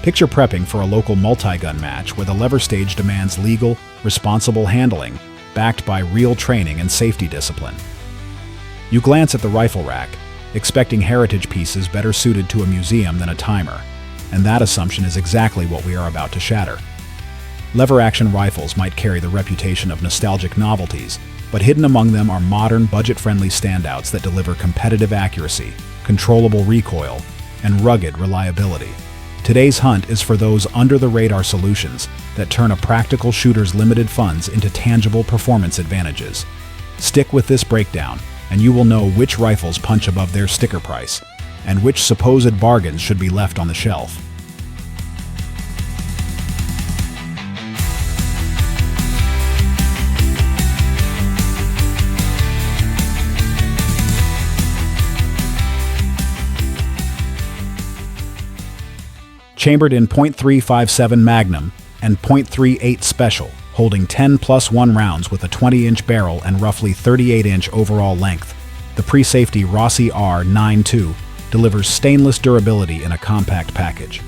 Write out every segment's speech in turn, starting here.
Picture prepping for a local multi-gun match where the lever stage demands legal, responsible handling, backed by real training and safety discipline. You glance at the rifle rack, expecting heritage pieces better suited to a museum than a timer, and that assumption is exactly what we are about to shatter. Lever-action rifles might carry the reputation of nostalgic novelties, but hidden among them are modern, budget-friendly standouts that deliver competitive accuracy, controllable recoil, and rugged reliability. Today's hunt is for those under-the-radar solutions that turn a practical shooter's limited funds into tangible performance advantages. Stick with this breakdown, and you will know which rifles punch above their sticker price, and which supposed bargains should be left on the shelf. Chambered in .357 Magnum and .38 Special, holding 10+1 rounds with a 20-inch barrel and roughly 38-inch overall length, the pre-safety Rossi R92 delivers stainless durability in a compact package.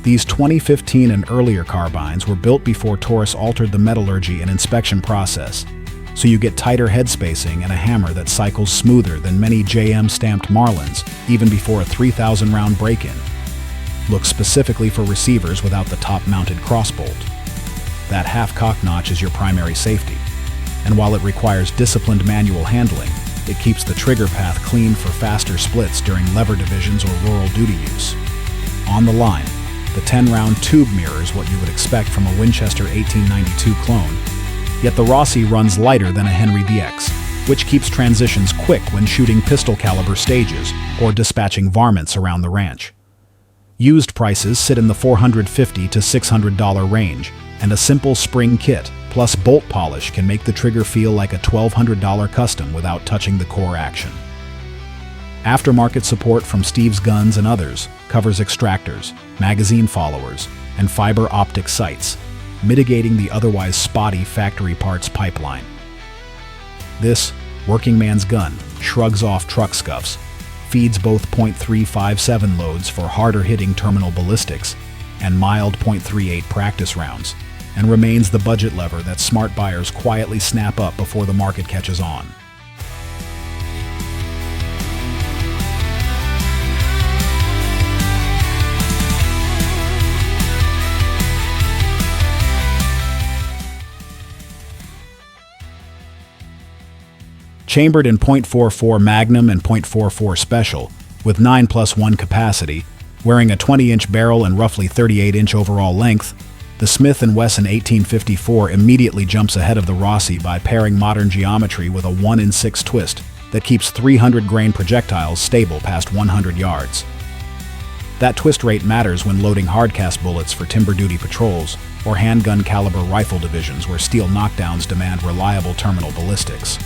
These 2015 and earlier carbines were built before Taurus altered the metallurgy and inspection process, so you get tighter head spacing and a hammer that cycles smoother than many JM-stamped Marlins, even before a 3,000-round break-in. Look specifically for receivers without the top-mounted crossbolt. That half-cock notch is your primary safety, and while it requires disciplined manual handling, it keeps the trigger path clean for faster splits during lever divisions or rural duty use. On the line, the 10-round tube mirrors what you would expect from a Winchester 1892 clone, yet the Rossi runs lighter than a Henry VX, which keeps transitions quick when shooting pistol-caliber stages or dispatching varmints around the ranch. Used prices sit in the $450 to $600 range, and a simple spring kit plus bolt polish can make the trigger feel like a $1,200 custom without touching the core action. Aftermarket support from Steve's Guns and others covers extractors, magazine followers, and fiber optic sights, mitigating the otherwise spotty factory parts pipeline. This working man's gun shrugs off truck scuffs, feeds both .357 loads for harder-hitting terminal ballistics and mild .38 practice rounds, and remains the budget lever that smart buyers quietly snap up before the market catches on. Chambered in .44 Magnum and .44 Special, with 9+1 capacity, wearing a 20-inch barrel and roughly 38-inch overall length, the Smith and Wesson 1854 immediately jumps ahead of the Rossi by pairing modern geometry with a 1-in-6 twist that keeps 300-grain projectiles stable past 100 yards. That twist rate matters when loading hardcast bullets for timber duty patrols or handgun caliber rifle divisions where steel knockdowns demand reliable terminal ballistics.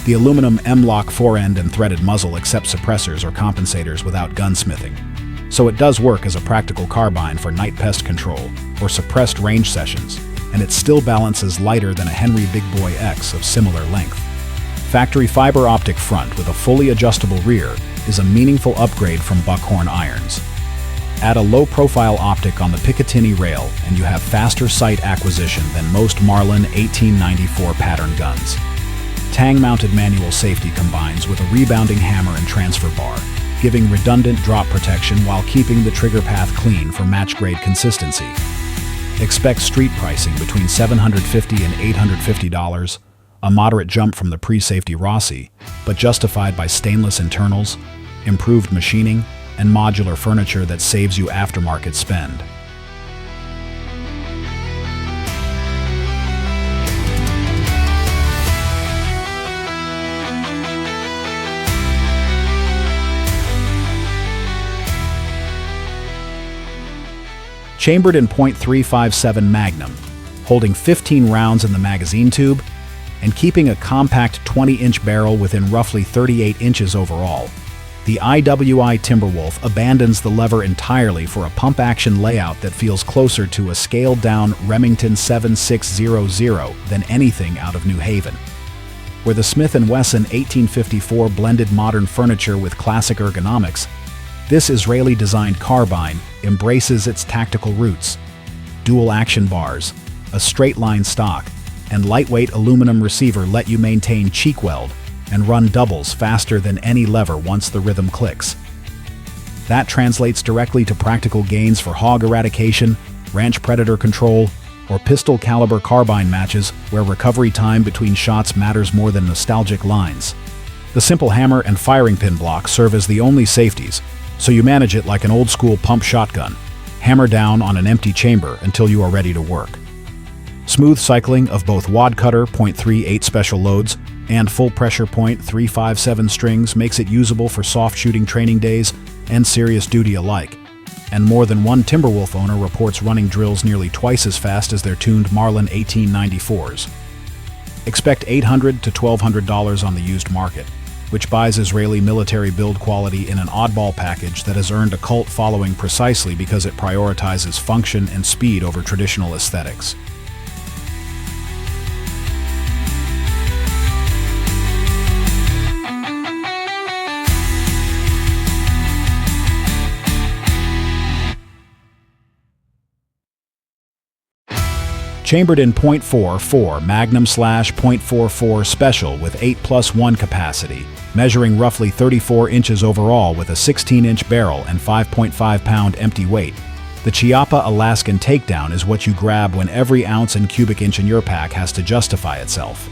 The aluminum M-LOK fore-end and threaded muzzle accepts suppressors or compensators without gunsmithing, so it does work as a practical carbine for night pest control or suppressed range sessions, and it still balances lighter than a Henry Big Boy X of similar length. Factory fiber optic front with a fully adjustable rear is a meaningful upgrade from buckhorn irons. Add a low-profile optic on the Picatinny rail and you have faster sight acquisition than most Marlin 1894 pattern guns. Tang-mounted manual safety combines with a rebounding hammer and transfer bar, giving redundant drop protection while keeping the trigger path clean for match-grade consistency. Expect street pricing between $750 and $850, a moderate jump from the pre-safety Rossi, but justified by stainless internals, improved machining, and modular furniture that saves you aftermarket spend. Chambered in .357 Magnum, holding 15 rounds in the magazine tube, and keeping a compact 20-inch barrel within roughly 38 inches overall, the IWI Timberwolf abandons the lever entirely for a pump-action layout that feels closer to a scaled-down Remington 7600 than anything out of New Haven. Where the Smith and Wesson 1854 blended modern furniture with classic ergonomics, This Israeli-designed carbine embraces its tactical roots. Dual action bars, a straight-line stock, and lightweight aluminum receiver let you maintain cheek weld and run doubles faster than any lever once the rhythm clicks. That translates directly to practical gains for hog eradication, ranch predator control, or pistol caliber carbine matches where recovery time between shots matters more than nostalgic lines. The simple hammer and firing pin block serve as the only safeties, so you manage it like an old-school pump shotgun. Hammer down on an empty chamber until you are ready to work. Smooth cycling of both wad cutter .38 special loads and full pressure .357 strings makes it usable for soft shooting training days and serious duty alike. And more than one Timberwolf owner reports running drills nearly twice as fast as their tuned Marlin 1894s. Expect $800 to $1,200 on the used market, which buys Israeli military build quality in an oddball package that has earned a cult following precisely because it prioritizes function and speed over traditional aesthetics. Chambered in .44 Magnum/.44 Special with 8+1 capacity, measuring roughly 34 inches overall with a 16-inch barrel and 5.5-pound empty weight, the Chiappa Alaskan Takedown is what you grab when every ounce and cubic inch in your pack has to justify itself.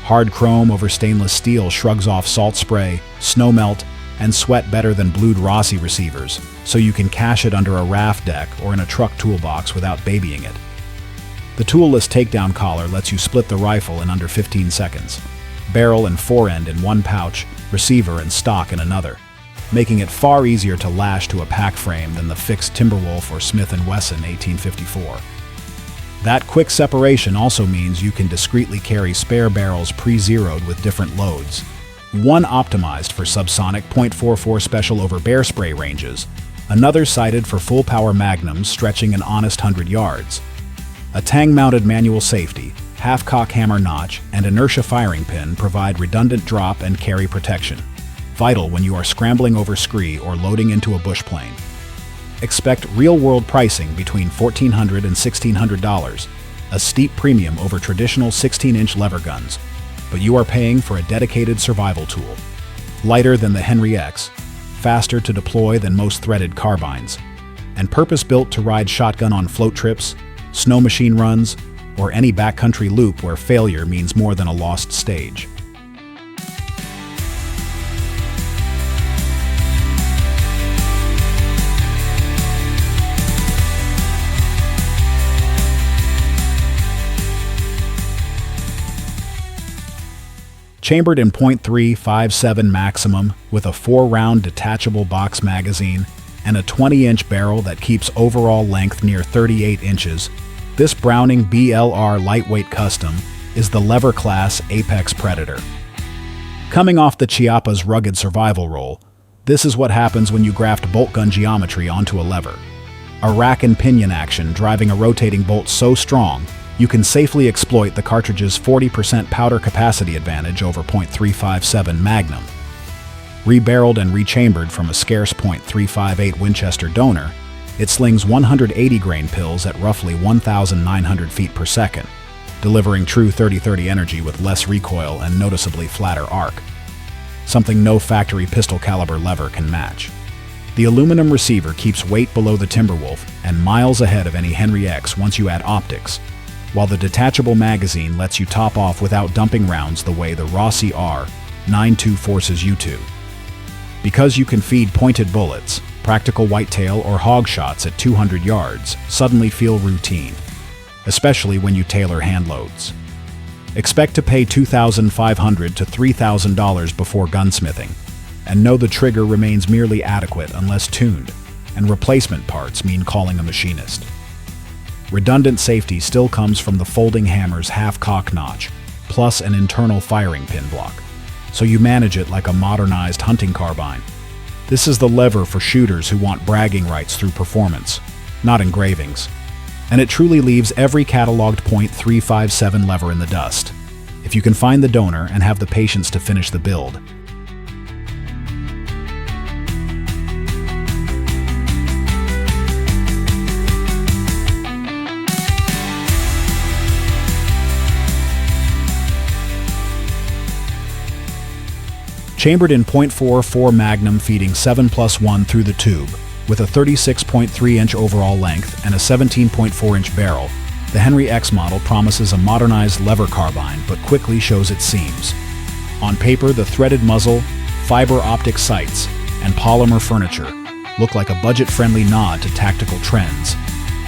Hard chrome over stainless steel shrugs off salt spray, snow melt, and sweat better than blued Rossi receivers, so you can cache it under a raft deck or in a truck toolbox without babying it. The toolless takedown collar lets you split the rifle in under 15 seconds. Barrel and fore-end in one pouch, receiver and stock in another, making it far easier to lash to a pack frame than the fixed Timberwolf or Smith and Wesson 1854. That quick separation also means you can discreetly carry spare barrels pre-zeroed with different loads. One optimized for subsonic .44 special over bear spray ranges, another sighted for full-power magnums stretching an honest 100 yards. A tang-mounted manual safety, half-cock hammer notch, and inertia firing pin provide redundant drop and carry protection, vital when you are scrambling over scree or loading into a bush plane. Expect real-world pricing between $1,400 and $1,600, a steep premium over traditional 16-inch lever guns, but you are paying for a dedicated survival tool. Lighter than the Henry X, faster to deploy than most threaded carbines, and purpose-built to ride shotgun on float trips, snow machine runs, or any backcountry loop where failure means more than a lost stage. Chambered in .357 maximum with a 4-round detachable box magazine and a 20-inch barrel that keeps overall length near 38 inches, this Browning BLR lightweight custom is the lever class Apex Predator. Coming off the Chiappa's rugged survival roll, this is what happens when you graft bolt gun geometry onto a lever. A rack and pinion action driving a rotating bolt so strong, you can safely exploit the cartridge's 40% powder capacity advantage over .357 Magnum. Rebarreled and rechambered from a scarce .358 Winchester donor, it slings 180 grain pills at roughly 1,900 feet per second, delivering true 30-30 energy with less recoil and noticeably flatter arc, something no factory pistol caliber lever can match. The aluminum receiver keeps weight below the Timberwolf and miles ahead of any Henry X once you add optics, while the detachable magazine lets you top off without dumping rounds the way the Rossi R92 forces you to. Because you can feed pointed bullets, practical whitetail or hog shots at 200 yards suddenly feel routine, especially when you tailor hand loads. Expect to pay $2,500 to $3,000 before gunsmithing, and know the trigger remains merely adequate unless tuned, and replacement parts mean calling a machinist. Redundant safety still comes from the folding hammer's half-cock notch, plus an internal firing pin block, so you manage it like a modernized hunting carbine. This is the lever for shooters who want bragging rights through performance, not engravings. And it truly leaves every cataloged .357 lever in the dust, if you can find the donor and have the patience to finish the build. Chambered in .44 Magnum feeding 7+1 through the tube, with a 36.3-inch overall length and a 17.4-inch barrel, the Henry X model promises a modernized lever carbine but quickly shows its seams. On paper, the threaded muzzle, fiber optic sights, and polymer furniture look like a budget-friendly nod to tactical trends,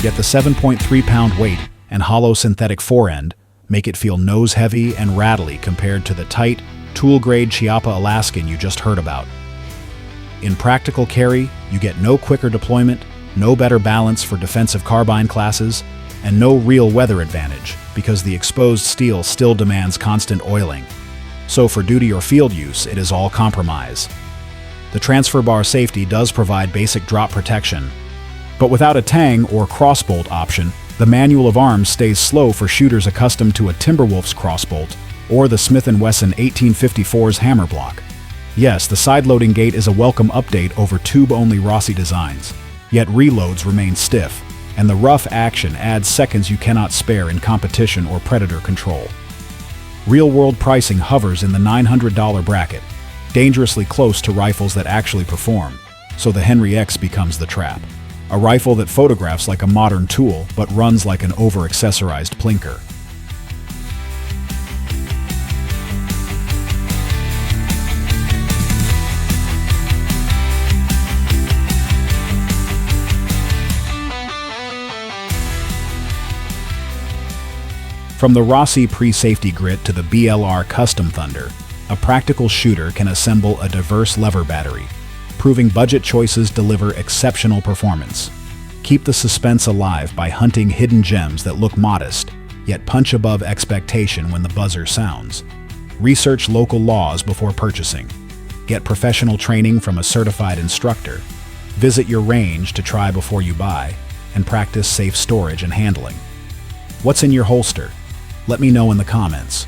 yet the 7.3-pound weight and hollow synthetic fore-end make it feel nose-heavy and rattly compared to the tight, tool-grade Chiappa Alaskan you just heard about. In practical carry, you get no quicker deployment, no better balance for defensive carbine classes, and no real weather advantage because the exposed steel still demands constant oiling. So for duty or field use, it is all compromise. The transfer bar safety does provide basic drop protection, but without a tang or crossbolt option, the manual of arms stays slow for shooters accustomed to a Timberwolf's crossbolt or the Smith and Wesson 1854's hammer block. Yes, the side-loading gate is a welcome update over tube-only Rossi designs, yet reloads remain stiff, and the rough action adds seconds you cannot spare in competition or predator control. Real-world pricing hovers in the $900 bracket, dangerously close to rifles that actually perform, so the Henry X becomes the trap. A rifle that photographs like a modern tool but runs like an over-accessorized plinker. From the Rossi pre-safety grit to the BLR Custom Thunder, a practical shooter can assemble a diverse lever battery, proving budget choices deliver exceptional performance. Keep the suspense alive by hunting hidden gems that look modest, yet punch above expectation when the buzzer sounds. Research local laws before purchasing. Get professional training from a certified instructor. Visit your range to try before you buy, and practice safe storage and handling. What's in your holster? Let me know in the comments.